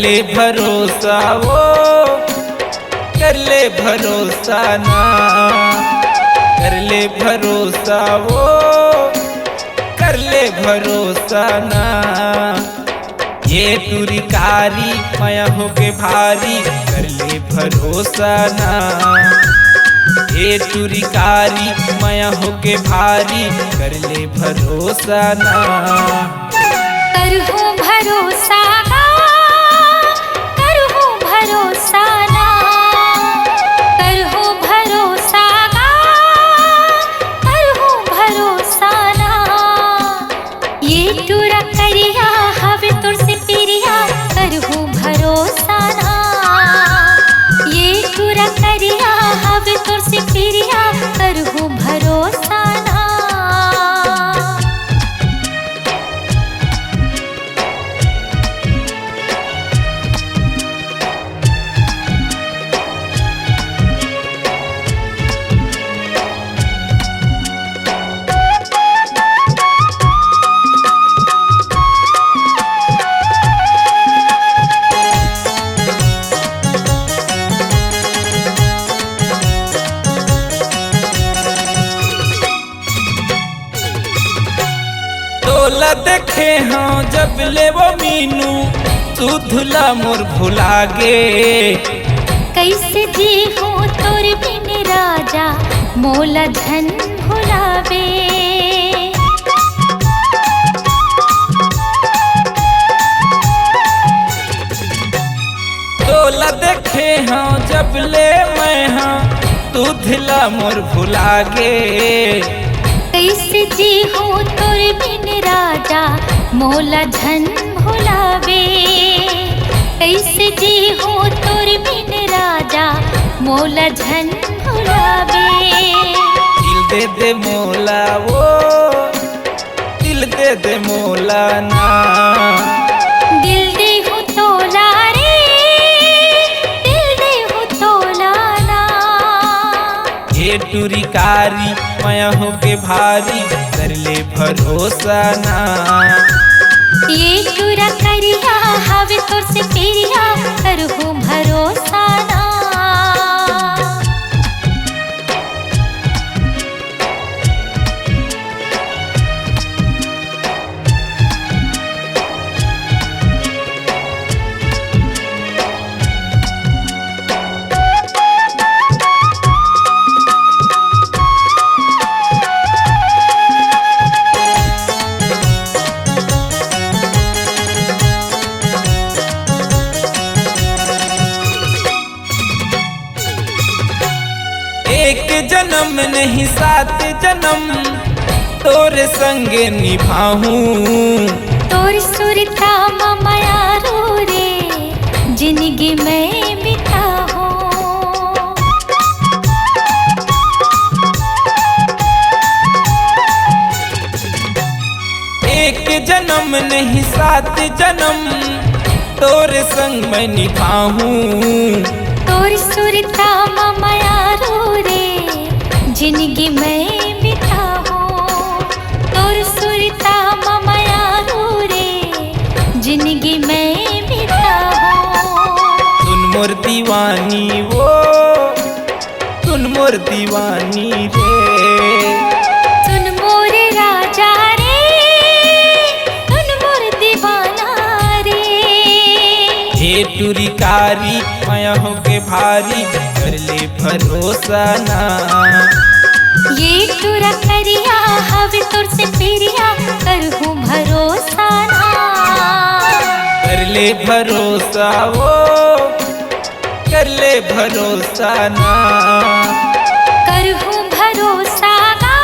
ले भरोसा वो, कर ले भरोसा ना, कर ले भरोसा वो, कर ले भरोसा ना। ये तुरी कारी माया होके भारी, कर ले भरोसा ना। ये तुरी कारी माया होके भारी, कर ले भरोसा ना। करहूँ भरोसा ना, करहूँ भरोसा ना, करहूँ भरोसा ना, करहूँ भरोसा ना। ये टूरा करिया हवे तुर से पिरिया, करहूँ भरोसा ना। ये टूरा करिया हवे तुर से पिरिया, करहूँ भरोसा ना। तोला देखे हाँ जब ले वो मीनू, तू धुला मोर भुला गे। कैसे जी हो तोर बिन राजा, मोला धन भुलावे। तोला देखे हाँ जब ले मैं हाँ, तू धुला मोर भुला गे। कैसे जी हो तोर बिन राजा, मोला धन भुलावे। कैसे जी हो तोर बिन राजा, मोला धन भुलावे। दिल दे दे मोला वो, दिल दे दे मोला ना। दिल दे हो तोला रे, दिल दे हो तोला ना। ये टूरी कारी माया होके भारी, कर ले भरोसा ना। ये टूरा करिया हवे तोर से पिरिया, करहूँ भरोसा ना। एक जन्म नहीं सात जन्म, तोरे संगे निभाऊं। तोर सुरता माया रो रे, जिंदगी में बिताऊं। एक जन्म नहीं सात जन्म, तोरे संग मैं निभाऊं। तोर सुरता माया रो रे, जिंदगी में बिताऊं। तोर सुरता माया रो रे, जिंदगी में बिताऊं। सुन मोर दीवानी वो, सुन मोर दीवानी रे। सुन मोरे राजा रे, सुन मोर दीवाना रे। हे टूरी कारी माया होके भारी, कर ले भरोसा ना। ये टूरा करिया हवे तोर से पिरिया, करहूँ भरोसा ना। कर ले भरोसा वो, कर ले भरोसा ना। करहूँ भरोसा ना,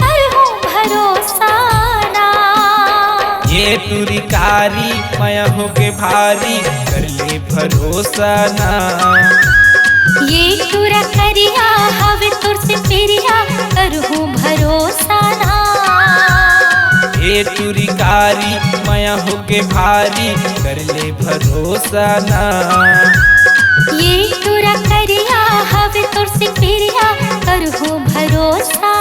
करहूँ भरोसा ना। ये टूरी कारी माया होके भारी, कर ले भरोसा ना। ये टूरा करिया हवे तोर से पिरिया, करहूँ भरोसा ना। ये टूरी कारी माया होके भारी, कर ले भरोसा ना। ये टूरा करिया हवे तोर से पिरिया, करहूँ भरोसा